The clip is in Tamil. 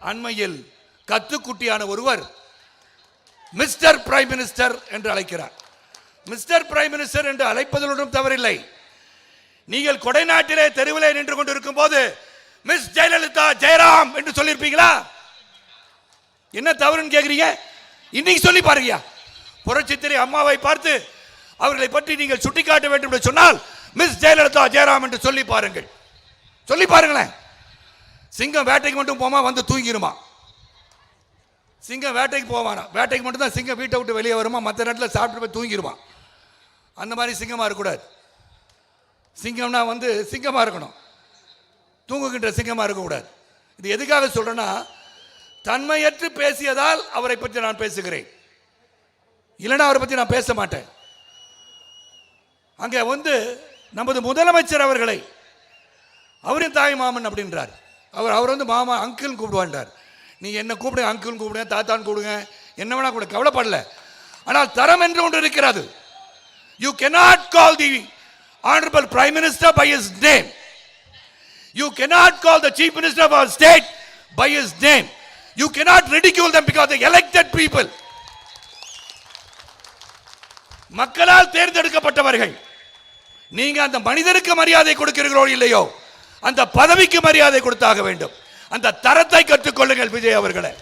அண்மையில் கத்துக்குட்டியான ஒருவர் மிஸ்டர் பிரைம் மினிஸ்டர் என்று அழைக்கிறார். மிஸ்டர் பிரைம் மினிஸ்டர் என்று அழைப்பதிலும் தவறில்லை. நீங்கள் கொடைநாட்டிலே தெருவிலே நின்று கொண்டிருக்கும் போது மிஸ் ஜெயலலிதா ஜெயராம் என்று சொல்லியிருப்பீங்களா? என்ன தவறுன்னு கேட்குறீங்க? இன்னைக்கு சொல்லி பாருங்க. புரட்சித்திரை அம்மாவை பார்த்து அவர்களை பற்றி நீங்கள் சுட்டிக்காட்ட வேண்டும் என்று சொன்னால் மிஸ் ஜெயலலிதா ஜெயராம் என்று சொல்லி பாருங்கள். சொல்லி பாருங்களேன். சிங்கம் வேட்டைக்கு மட்டும் போமா வந்து தூங்கிடுமா? சிங்கம் வேட்டைக்கு போவானா? வேட்டைக்கு மட்டும் தான் சிங்கம் வீட்டை விட்டு வெளியே வருமா, மற்ற நேரத்தில் சாப்பிட்டு போய் தூங்கிடுமா? அந்த மாதிரி சிங்கமாக இருக்கக்கூடாது. சிங்கம்னா வந்து சிங்கமாக இருக்கணும், தூங்குகின்ற சிங்கமாக இருக்கக்கூடாது. இது எதுக்காக சொல்றேன்னா, தன்மையற்று பேசியதால் அவரை பற்றி நான் பேசுகிறேன், இல்லைன்னா அவரை பற்றி நான் பேச மாட்டேன். அங்கே வந்து நமது முதலமைச்சர் அவர்களை அவரின் தாய் மாமன் அப்படின்றார். அவர் வந்து மாமா அங்கிள் கூப்பிடுவான்றார். நீ என்ன கூப்பிடுங்க, அங்கிள் கூப்பிடுங்க, தாத்தான்னு கூப்பிடுங்க, என்ன வேணா கூட கவலைப்படல. ஆனால் தரம் என்று ஒன்று இருக்கிறது. You cannot call the honorable prime minister by his name. You cannot call the chief minister of our state by his name. You cannot ridicule them because they elected people. மக்களால் தேர்ந்தெடுக்கப்பட்டவர்கள். நீங்க அந்த மனிதருக்கு மரியாதை கொடுக்கிறீர்களோ இல்லையோ, அந்த பதவிக்கு மரியாதை கொடுத்தாக வேண்டும். அந்த தரத்தை கற்றுக்கொள்ளுங்கள் விஜய் அவர்களே.